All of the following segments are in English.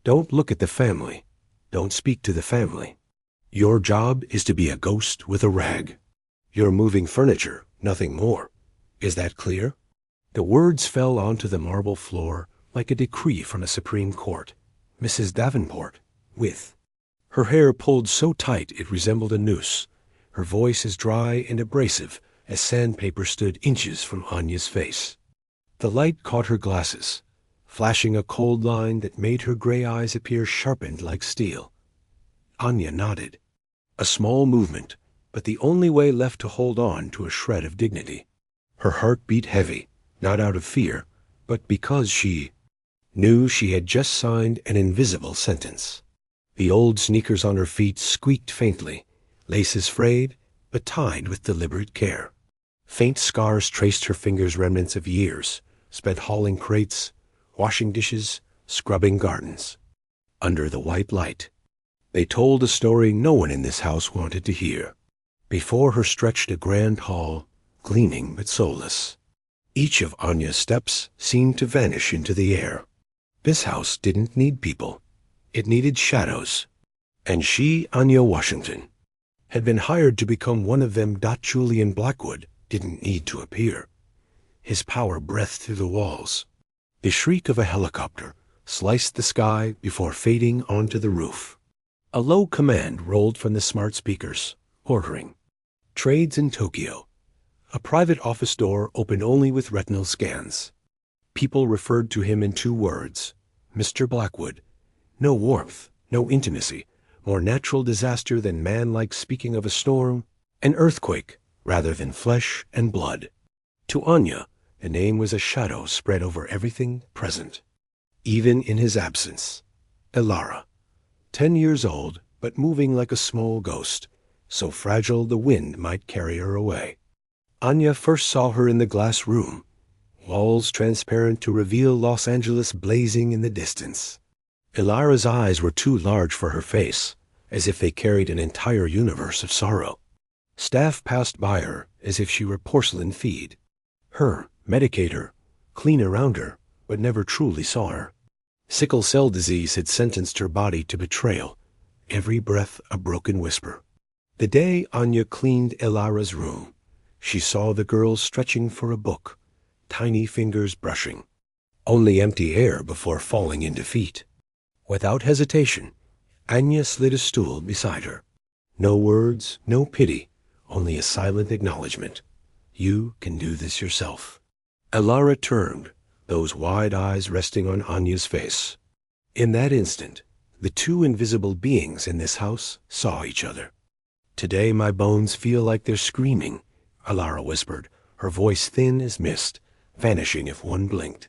Don't look at the family. Don't speak to the family. Your job is to be a ghost with a rag. You're moving furniture, nothing more. Is that clear?" The words fell onto the marble floor like a decree from a Supreme Court. Mrs. Davenport, with her hair pulled so tight it resembled a noose, her voice as dry and abrasive as sandpaper, stood inches from Anya's face. The light caught her glasses, flashing a cold line that made her gray eyes appear sharpened like steel. Anya nodded. A small movement, but the only way left to hold on to a shred of dignity. Her heart beat heavy, not out of fear, but because she knew she had just signed an invisible sentence. The old sneakers on her feet squeaked faintly, laces frayed, but tied with deliberate care. Faint scars traced her fingers, remnants of years spent hauling crates, washing dishes, scrubbing gardens. Under the white light, they told a story no one in this house wanted to hear. Before her stretched a grand hall, gleaming but soulless. Each of Anya's steps seemed to vanish into the air. This house didn't need people. It needed shadows. And she, Anya Washington, had been hired to become one of them. Julian Blackwood didn't need to appear. His power breathed through the walls. The shriek of a helicopter sliced the sky before fading onto the roof. A low command rolled from the smart speakers, ordering trades in Tokyo. A private office door opened only with retinal scans. People referred to him in 2 words, Mr. Blackwood. No warmth, no intimacy, more natural disaster than man-like speaking of a storm, an earthquake, rather than flesh and blood. To Anya, the name was a shadow spread over everything present. Even in his absence, Elara, 10 years old, but moving like a small ghost, so fragile the wind might carry her away. Anya first saw her in the glass room, walls transparent to reveal Los Angeles blazing in the distance. Elara's eyes were too large for her face, as if they carried an entire universe of sorrow. Staff passed by her as if she were porcelain feed. Medicate her, clean around her, but never truly saw her. Sickle cell disease had sentenced her body to betrayal, every breath a broken whisper. The day Anya cleaned Elara's room, she saw the girl stretching for a book, tiny fingers brushing. Only empty air before falling in defeat. Without hesitation, Anya slid a stool beside her. No words, no pity, only a silent acknowledgement. You can do this yourself. Elara turned, those wide eyes resting on Anya's face. In that instant, the 2 invisible beings in this house saw each other. Today my bones feel like they're screaming, Elara whispered, her voice thin as mist, vanishing if one blinked.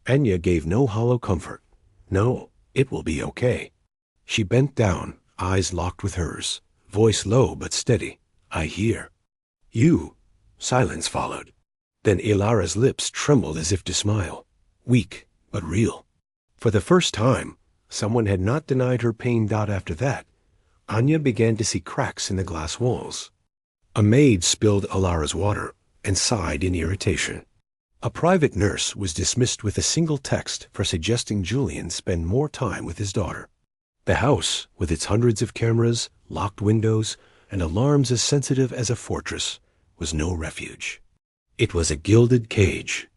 Anya gave no hollow comfort. No, it will be okay. She bent down, eyes locked with hers, voice low but steady. I hear. You. Silence followed. Then Elara's lips trembled as if to smile, weak but real. For the first time, someone had not denied her pain. After that, Anya began to see cracks in the glass walls. A maid spilled Elara's water and sighed in irritation. A private nurse was dismissed with a single text for suggesting Julian spend more time with his daughter. The house, with its hundreds of cameras, locked windows, and alarms as sensitive as a fortress, was no refuge. It was a gilded cage.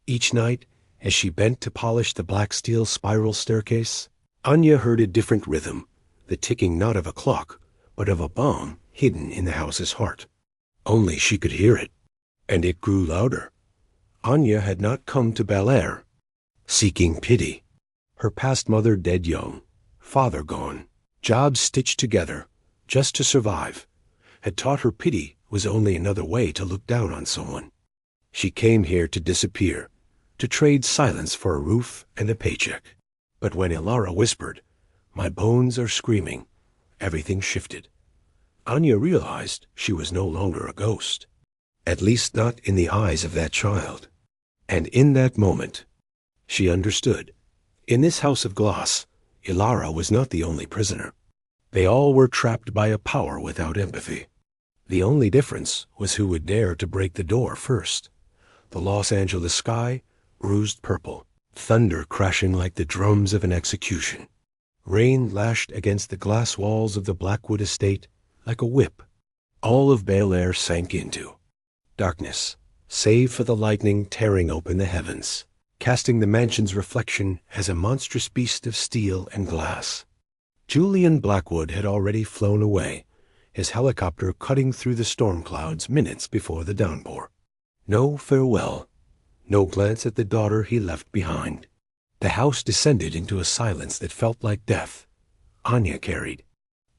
Each night, as she bent to polish the black steel spiral staircase, Anya heard a different rhythm, the ticking not of a clock, but of a bomb hidden in the house's heart. Only she could hear it, and it grew louder. Anya had not come to Bel Air, seeking pity. Her past mother dead young, father gone, jobs stitched together, just to survive, had taught her pity was only another way to look down on someone. She came here to disappear, to trade silence for a roof and a paycheck. But when Elara whispered, "My bones are screaming," everything shifted. Anya realized she was no longer a ghost, at least not in the eyes of that child. And in that moment, she understood. In this house of glass, Elara was not the only prisoner. They all were trapped by a power without empathy. The only difference was who would dare to break the door first. The Los Angeles sky bruised purple, thunder crashing like the drums of an execution. Rain lashed against the glass walls of the Blackwood estate like a whip. All of Billionaire sank into darkness, save for the lightning tearing open the heavens, casting the mansion's reflection as a monstrous beast of steel and glass. Julian Blackwood had already flown away, his helicopter cutting through the storm clouds minutes before the downpour. No farewell, no glance at the daughter he left behind. The house descended into a silence that felt like death. Anya carried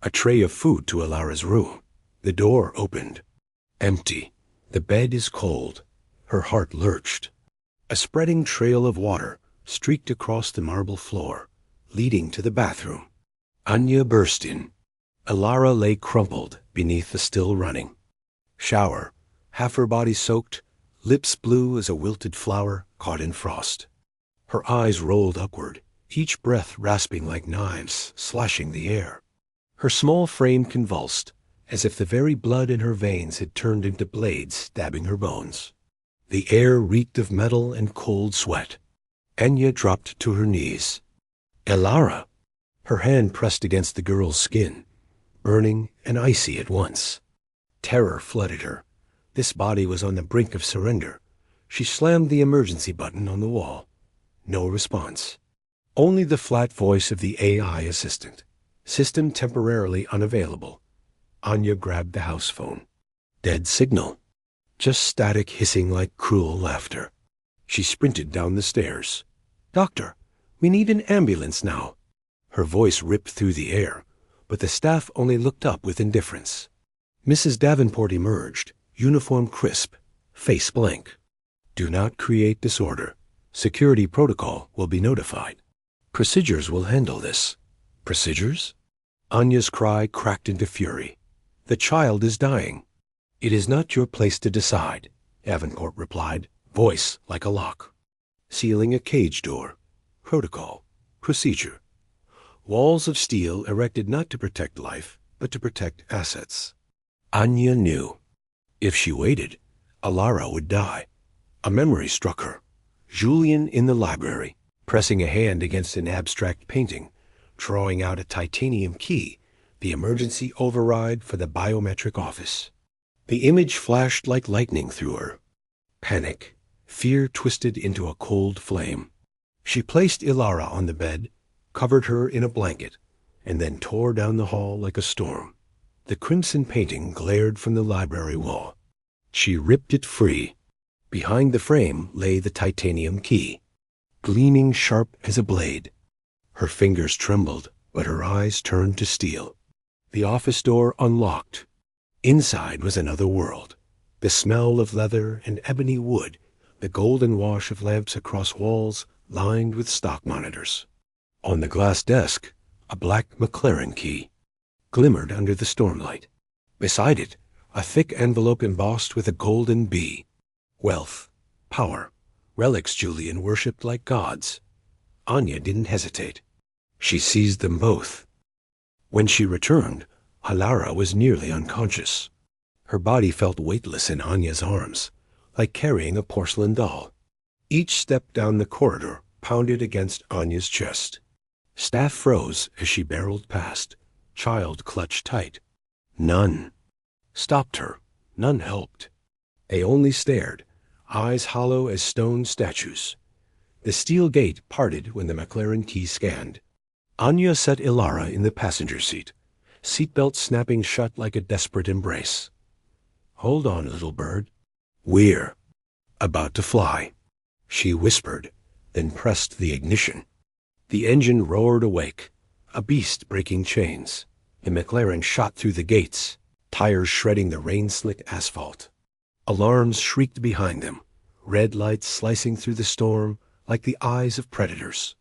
a tray of food to Alara's room. The door opened. Empty. The bed is cold. Her heart lurched. A spreading trail of water streaked across the marble floor, leading to the bathroom. Anya burst in. Alara lay crumpled beneath the still running shower, half her body soaked, lips blue as a wilted flower caught in frost. Her eyes rolled upward, each breath rasping like knives slashing the air. Her small frame convulsed, as if the very blood in her veins had turned into blades stabbing her bones. The air reeked of metal and cold sweat. Anya dropped to her knees. Alara! Her hand pressed against the girl's skin, burning and icy at once. Terror flooded her. This body was on the brink of surrender. She slammed the emergency button on the wall. No response. Only the flat voice of the AI assistant. System temporarily unavailable. Anya grabbed the house phone. Dead signal. Just static hissing like cruel laughter. She sprinted down the stairs. "Doctor, we need an ambulance now." Her voice ripped through the air, but the staff only looked up with indifference. Mrs. Davenport emerged, uniform crisp, face blank. "Do not create disorder. Security protocol will be notified. Procedures will handle this." "Procedures?" Anya's cry cracked into fury. "The child is dying." "It is not your place to decide," Davenport replied, voice like a lock. Sealing a cage door. Protocol. Procedure. Walls of steel erected not to protect life, but to protect assets. Anya knew. If she waited, Alara would die. A memory struck her. Julian in the library, pressing a hand against an abstract painting, drawing out a titanium key, the emergency override for the biometric office. The image flashed like lightning through her. Panic, fear twisted into a cold flame. She placed Alara on the bed, covered her in a blanket, and then tore down the hall like a storm. The crimson painting glared from the library wall. She ripped it free. Behind the frame lay the titanium key, gleaming sharp as a blade. Her fingers trembled, but her eyes turned to steel. The office door unlocked. Inside was another world. The smell of leather and ebony wood, the golden wash of lamps across walls lined with stock monitors. On the glass desk, a black McLaren key glimmered under the stormlight. Beside it, a thick envelope embossed with a golden bee. Wealth, power, relics Julian worshipped like gods. Anya didn't hesitate. She seized them both. When she returned, Alara was nearly unconscious. Her body felt weightless in Anya's arms, like carrying a porcelain doll. Each step down the corridor pounded against Anya's chest. Staff froze as she barreled past. Child clutched tight. None stopped her. None helped. They only stared, eyes hollow as stone statues. The steel gate parted when the McLaren key scanned. Anya set Alara in the passenger seat, seatbelt snapping shut like a desperate embrace. "Hold on, little bird. We're about to fly," she whispered, then pressed the ignition. The engine roared awake, a beast breaking chains. The McLaren shot through the gates, tires shredding the rain-slick asphalt. Alarms shrieked behind them, red lights slicing through the storm like the eyes of predators.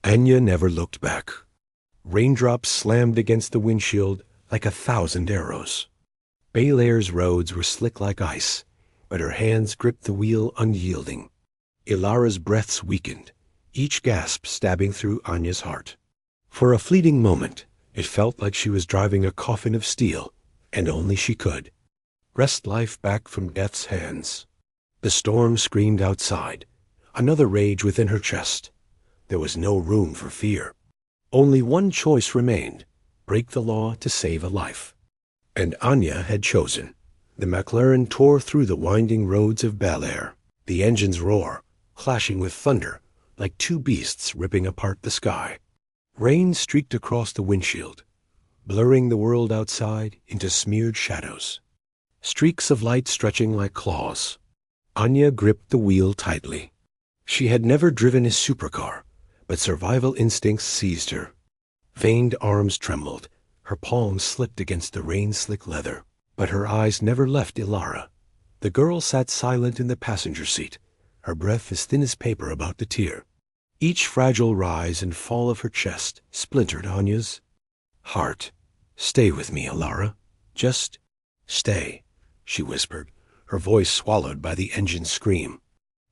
Anya never looked back. Raindrops slammed against the windshield like 1,000 arrows. Billionaire's roads were slick like ice, but her hands gripped the wheel unyielding. Alara's breaths weakened, each gasp stabbing through Anya's heart. For a fleeting moment, it felt like she was driving a coffin of steel, and only she could wrest life back from death's hands. The storm screamed outside, another rage within her chest. There was no room for fear, Only one choice remained: break the law to save a life. And Anya had chosen. The McLaren tore through the winding roads of Bel-Air, the engines roar, clashing with thunder, like two beasts ripping apart the sky. Rain streaked across the windshield, blurring the world outside into smeared shadows. Streaks of light stretching like claws. Anya gripped the wheel tightly. She had never driven a supercar, but survival instincts seized her. Veined arms trembled, her palms slipped against the rain-slick leather, but her eyes never left Ilara. The girl sat silent in the passenger seat, her breath as thin as paper about to tear. Each fragile rise and fall of her chest splintered Anya's heart. "Stay with me, Ilara. Just stay," she whispered, her voice swallowed by the engine's scream.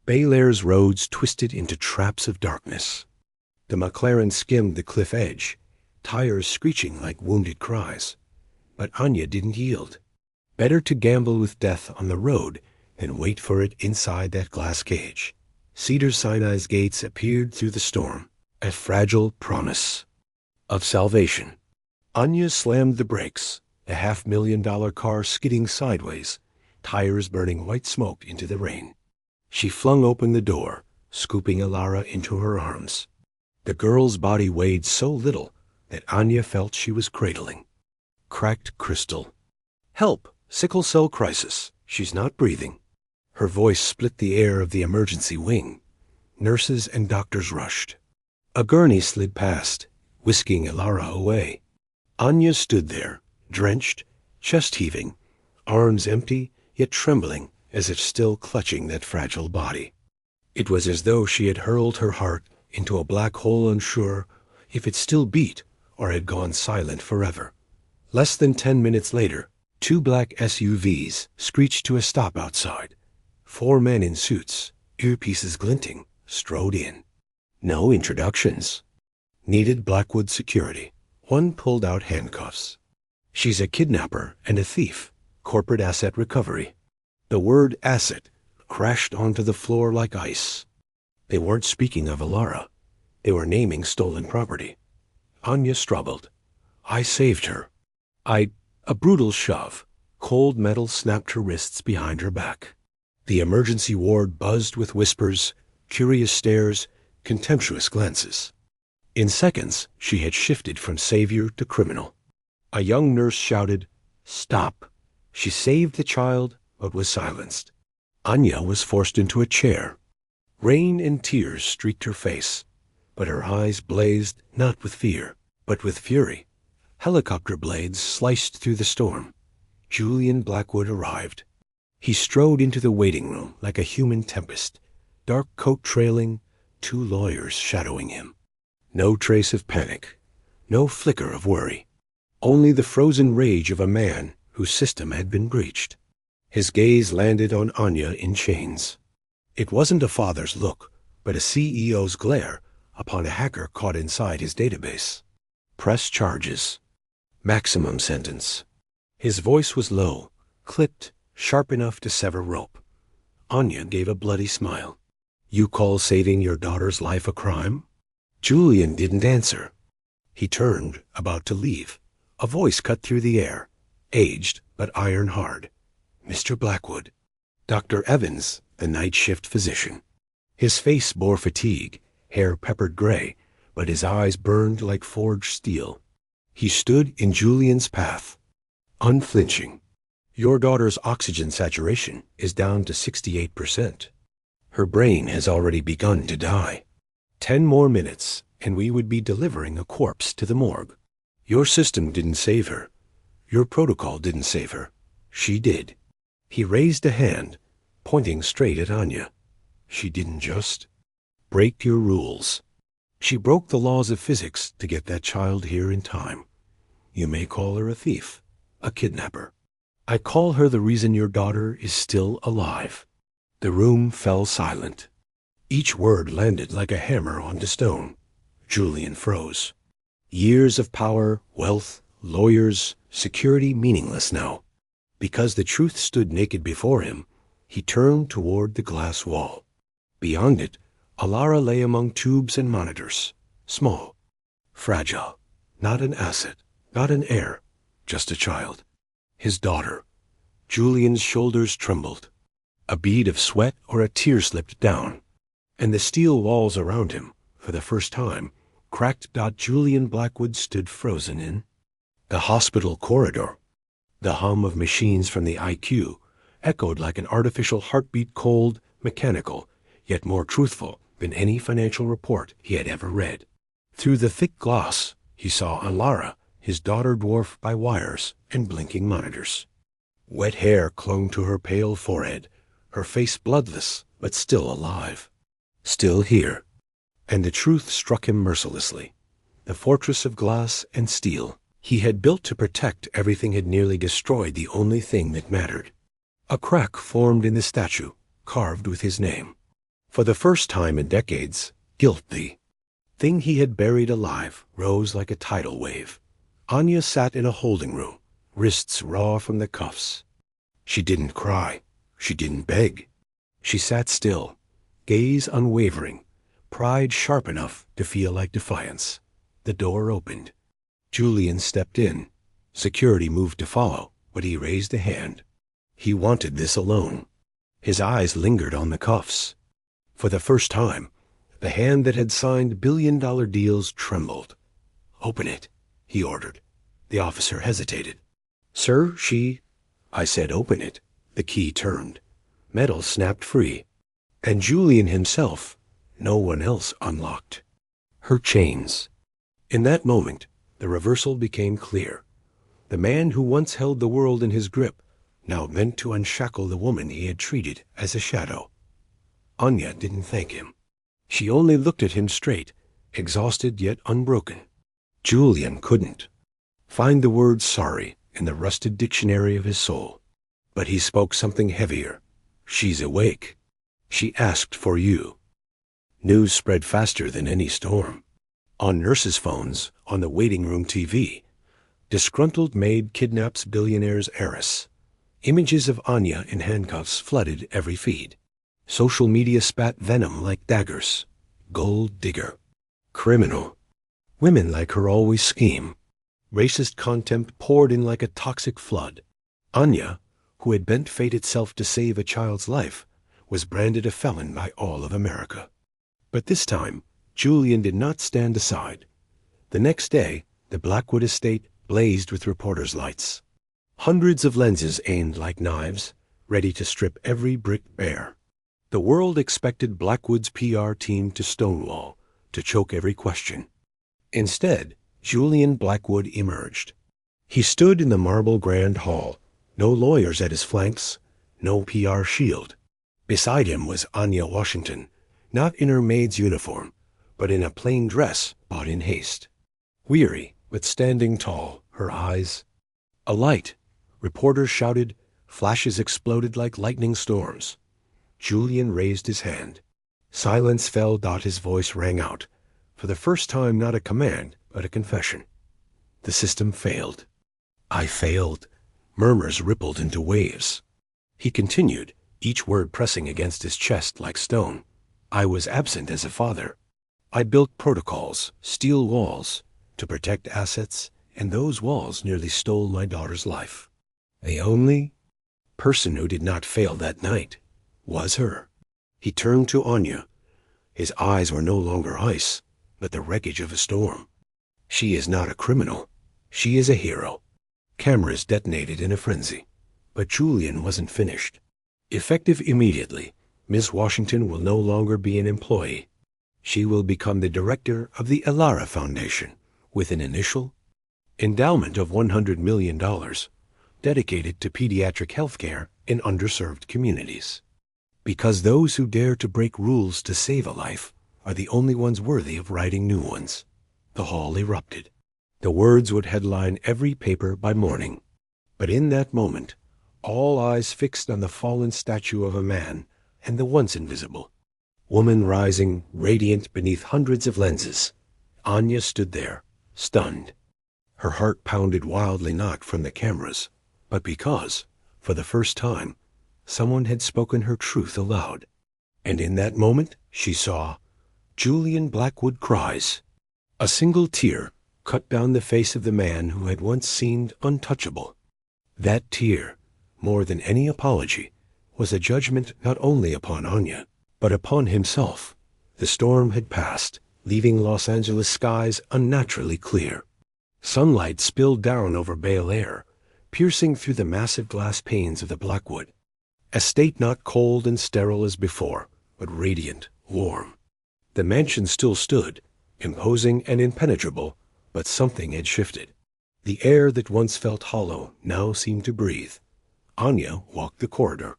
Bel-Air's roads twisted into traps of darkness. The McLaren skimmed the cliff edge, tires screeching like wounded cries. But Anya didn't yield. Better to gamble with death on the road than wait for it inside that glass cage. Cedar Sinai's gates appeared through the storm, a fragile promise of salvation. Anya slammed the brakes, a $500,000 car skidding sideways, tires burning white smoke into the rain. She flung open the door, scooping Ilara into her arms. The girl's body weighed so little that Anya felt she was cradling. Cracked crystal. "Help! Sickle cell crisis. She's not breathing." Her voice split the air of the emergency wing. Nurses and doctors rushed. A gurney slid past, whisking Ilara away. Anya stood there, drenched, chest heaving, arms empty yet trembling as if still clutching that fragile body. It was as though she had hurled her heart into a black hole, unsure if it still beat or had gone silent forever. Less than 10 minutes later, 2 black SUVs screeched to a stop outside. 4 men in suits, earpieces glinting, strode in. No introductions. Needed Blackwood security. One pulled out handcuffs. "She's a kidnapper and a thief. Corporate asset recovery." The word asset crashed onto the floor like ice. They weren't speaking of Ilara. They were naming stolen property. Anya struggled. "I saved her." A brutal shove. Cold metal snapped her wrists behind her back. The emergency ward buzzed with whispers, curious stares, contemptuous glances. In seconds, she had shifted from savior to criminal. A young nurse shouted, "Stop!" She saved the child, but was silenced. Anya was forced into a chair. Rain and tears streaked her face, but her eyes blazed not with fear, but with fury. Helicopter blades sliced through the storm. Julian Blackwood arrived. He strode into the waiting room like a human tempest, dark coat trailing, 2 lawyers shadowing him. No trace of panic, no flicker of worry, only the frozen rage of a man whose system had been breached. His gaze landed on Anya in chains. It wasn't a father's look, but a CEO's glare upon a hacker caught inside his database. Press charges. Maximum sentence. His voice was low, clipped, sharp enough to sever rope. Anya gave a bloody smile. "You call saving your daughter's life a crime?" Julian didn't answer. He turned, about to leave. A voice cut through the air, aged but iron hard. "Mr. Blackwood." Dr. Evans, the night shift physician. His face bore fatigue, hair peppered gray, but his eyes burned like forged steel. He stood in Julian's path, unflinching. "Your daughter's oxygen saturation is down to 68%. Her brain has already begun to die. 10 more minutes, and we would be delivering a corpse to the morgue. Your system didn't save her. Your protocol didn't save her. She did." He raised a hand, pointing straight at Anya. "She didn't just break your rules. She broke the laws of physics to get that child here in time. You may call her a thief, a kidnapper. I call her the reason your daughter is still alive." The room fell silent. Each word landed like a hammer onto stone. Julian froze. Years of power, wealth, lawyers, security meaningless now. Because the truth stood naked before him, he turned toward the glass wall. Beyond it, Ilara lay among tubes and monitors, small, Fragile. Not an asset. Not an heir. Just a child. His daughter. Julian's shoulders trembled. A bead of sweat or a tear slipped down, and the steel walls around him, for the first time, cracked. Julian Blackwood stood frozen in the hospital corridor. The hum of machines from the IQ echoed like an artificial heartbeat, cold, mechanical, yet more truthful than any financial report he had ever read. Through the thick glass, he saw Alara, his daughter, dwarfed by wires and blinking monitors. Wet hair clung to her pale forehead, her face bloodless but still alive. Still here. And the truth struck him mercilessly. The fortress of glass and steel he had built to protect everything had nearly destroyed the only thing that mattered. A crack formed in the statue, carved with his name. For the first time in decades, guilt, the thing he had buried alive, rose like a tidal wave. Anya sat in a holding room, wrists raw from the cuffs. She didn't cry. She didn't beg. She sat still, gaze unwavering, pride sharp enough to feel like defiance. The door opened. Julian stepped in. Security moved to follow, but he raised a hand. He wanted this alone. His eyes lingered on the cuffs. For the first time, the hand that had signed billion-dollar deals trembled. "Open it," he ordered. The officer hesitated. "Sir, I said open it." The key turned. Metal snapped free. And Julian himself, no one else, unlocked her chains. In that moment, the reversal became clear. The man who once held the world in his grip now meant to unshackle the woman he had treated as a shadow. Anya didn't thank him. She only looked at him straight, exhausted yet unbroken. Julian couldn't find the word sorry in the rusted dictionary of his soul. But he spoke something heavier. "She's awake. She asked for you." News spread faster than any storm. On nurses' phones, on the waiting room TV, disgruntled maid kidnaps billionaire's heiress. Images of Anya in handcuffs flooded every feed. Social media spat venom like daggers. Gold digger. Criminal. Women like her always scheme. Racist contempt poured in like a toxic flood. Anya, who had bent fate itself to save a child's life, was branded a felon by all of America. But this time, Julian did not stand aside. The next day, the Blackwood estate blazed with reporters' lights. Hundreds of lenses aimed like knives, ready to strip every brick bare. The world expected Blackwood's PR team to stonewall, to choke every question. Instead, Julian Blackwood emerged. He stood in the marble grand hall, no lawyers at his flanks, no PR shield. Beside him was Anya Washington, not in her maid's uniform, but in a plain dress bought in haste. Weary, but standing tall, her eyes alight. Reporters shouted, flashes exploded like lightning storms. Julian raised his hand. Silence fell. His voice rang out. For the first time, not a command, but a confession. The system failed. I failed. Murmurs rippled into waves. He continued, each word pressing against his chest like stone. I was absent as a father. I built protocols, steel walls, to protect assets, and those walls nearly stole my daughter's life. The only person who did not fail that night was her. He turned to Anya. His eyes were no longer ice, but the wreckage of a storm. She is not a criminal. She is a hero. Cameras detonated in a frenzy. But Julian wasn't finished. Effective immediately, Miss Washington will no longer be an employee. She will become the director of the Alara Foundation, with an initial endowment of $100 million, dedicated to pediatric health care in underserved communities. Because those who dare to break rules to save a life are the only ones worthy of writing new ones. The hall erupted. The words would headline every paper by morning. But in that moment, all eyes fixed on the fallen statue of a man and the once invisible woman rising, radiant beneath hundreds of lenses. Anya stood there, stunned. Her heart pounded wildly, not from the cameras, but because, for the first time, someone had spoken her truth aloud. And in that moment, she saw Julian Blackwood cries. A single tear cut down the face of the man who had once seemed untouchable. That tear, more than any apology, was a judgment not only upon Anya, but upon himself. The storm had passed, leaving Los Angeles skies unnaturally clear. Sunlight spilled down over Billionaire, piercing through the massive glass panes of the Blackwood. A state not cold and sterile as before, but radiant, warm. The mansion still stood, imposing and impenetrable, but something had shifted. The air that once felt hollow now seemed to breathe. Anya walked the corridor.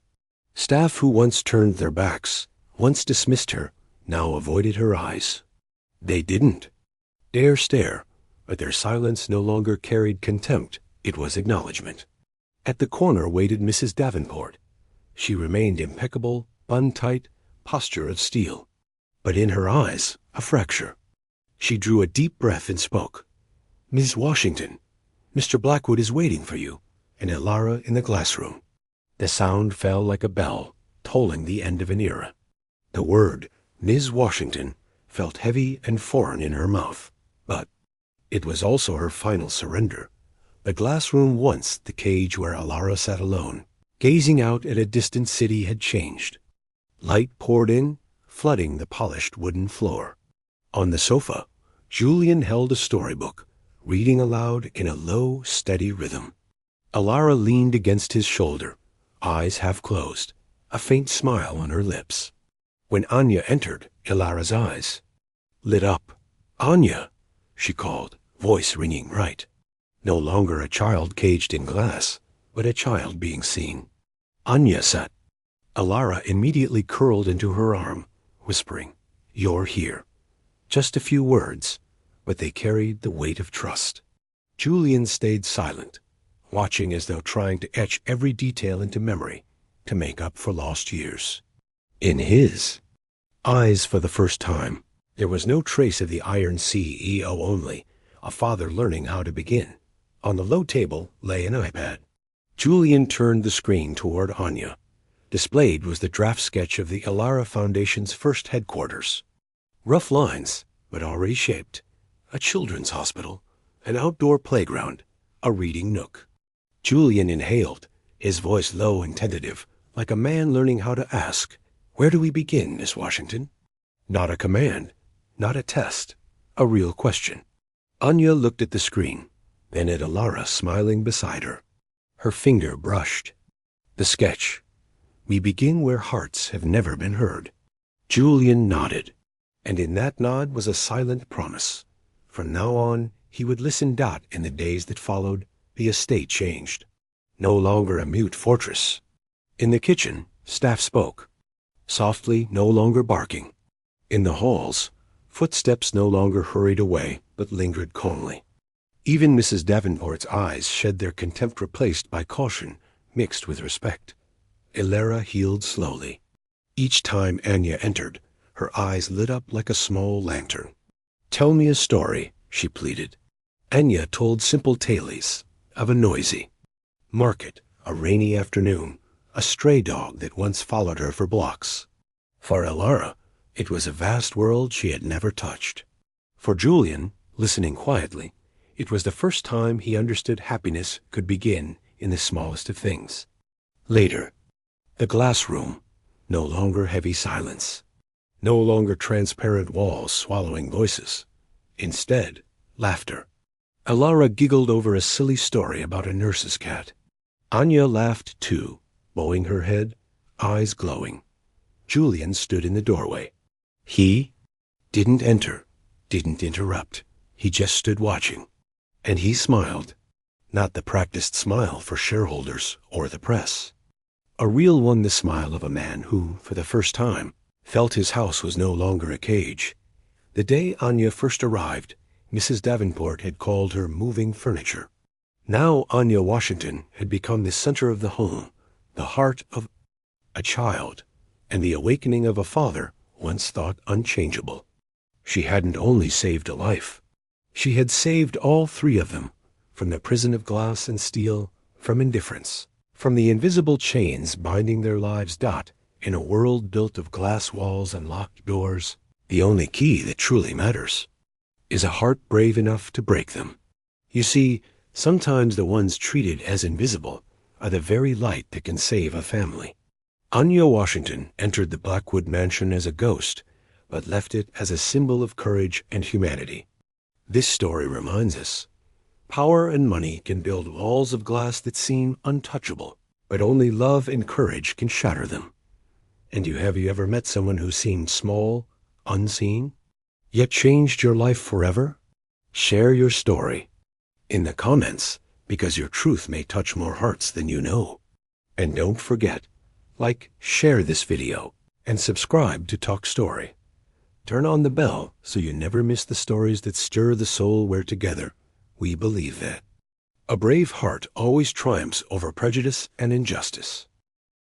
Staff who once turned their backs, once dismissed her, now avoided her eyes. They didn't dare stare, but their silence no longer carried contempt, it was acknowledgement. At the corner waited Mrs. Davenport. She remained impeccable, bun-tight, posture of steel. But in her eyes, a fracture. She drew a deep breath and spoke. "Miss Washington, Mr. Blackwood is waiting for you, and Elara in the glassroom." The sound fell like a bell, tolling the end of an era. The word, Ms. Washington, felt heavy and foreign in her mouth, but it was also her final surrender. The glassroom, once the cage where Elara sat alone, gazing out at a distant city, had changed. Light poured in, flooding the polished wooden floor. On the sofa, Julian held a storybook, reading aloud in a low, steady rhythm. Elara leaned against his shoulder, eyes half closed, a faint smile on her lips. When Anya entered, Elara's eyes lit up. "Anya," she called, voice ringing right. No longer a child caged in glass, but a child being seen. Anya sat. Elara immediately curled into her arm, whispering, "You're here." Just a few words, but they carried the weight of trust. Julian stayed silent, watching as though trying to etch every detail into memory to make up for lost years. In his eyes, for the first time, there was no trace of the iron CEO, only a father learning how to begin. On the low table lay an iPad. Julian turned the screen toward Anya. Displayed was the draft sketch of the Elara Foundation's first headquarters. Rough lines, but already shaped. A children's hospital, an outdoor playground, a reading nook. Julian inhaled, his voice low and tentative, like a man learning how to ask, "Where do we begin, Miss Washington?" Not a command, not a test, a real question. Anya looked at the screen, then at Elara smiling beside her. Her finger brushed. The sketch. "We begin where hearts have never been heard." Julian nodded, and in that nod was a silent promise. From now on, he would listen. In the days that followed, the estate changed. No longer a mute fortress. In the kitchen, staff spoke. Softly, no longer barking. In the halls, footsteps no longer hurried away, but lingered calmly. Even Mrs. Davenport's eyes shed their contempt, replaced by caution, mixed with respect. Elara healed slowly. Each time Anya entered, her eyes lit up like a small lantern. "Tell me a story," she pleaded. Anya told simple tales of a noisy market, a rainy afternoon, a stray dog that once followed her for blocks. For Elara, it was a vast world she had never touched. For Julian, listening quietly, it was the first time he understood happiness could begin in the smallest of things. Later, the glass room, no longer heavy silence, no longer transparent walls swallowing voices. Instead, laughter. Elara giggled over a silly story about a nurse's cat. Anya laughed too, bowing her head, eyes glowing. Julian stood in the doorway. He didn't enter, didn't interrupt. He just stood watching. And he smiled. Not the practiced smile for shareholders or the press. A real one, the smile of a man who, for the first time, felt his house was no longer a cage. The day Anya first arrived, Mrs. Davenport had called her moving furniture. Now Anya Washington had become the center of the home, the heart of a child, and the awakening of a father once thought unchangeable. She hadn't only saved a life. She had saved all three of them, from the prison of glass and steel, from indifference, from the invisible chains binding their lives. In a world built of glass walls and locked doors, the only key that truly matters is a heart brave enough to break them. You see, sometimes the ones treated as invisible are the very light that can save a family. Anya Washington entered the Blackwood mansion as a ghost, but left it as a symbol of courage and humanity. This story reminds us, power and money can build walls of glass that seem untouchable, but only love and courage can shatter them. And have you ever met someone who seemed small, unseen, yet changed your life forever? Share your story in the comments, because your truth may touch more hearts than you know. And don't forget, share this video, and subscribe to Talk Story. Turn on the bell so you never miss the stories that stir the soul, where together we believe that a brave heart always triumphs over prejudice and injustice.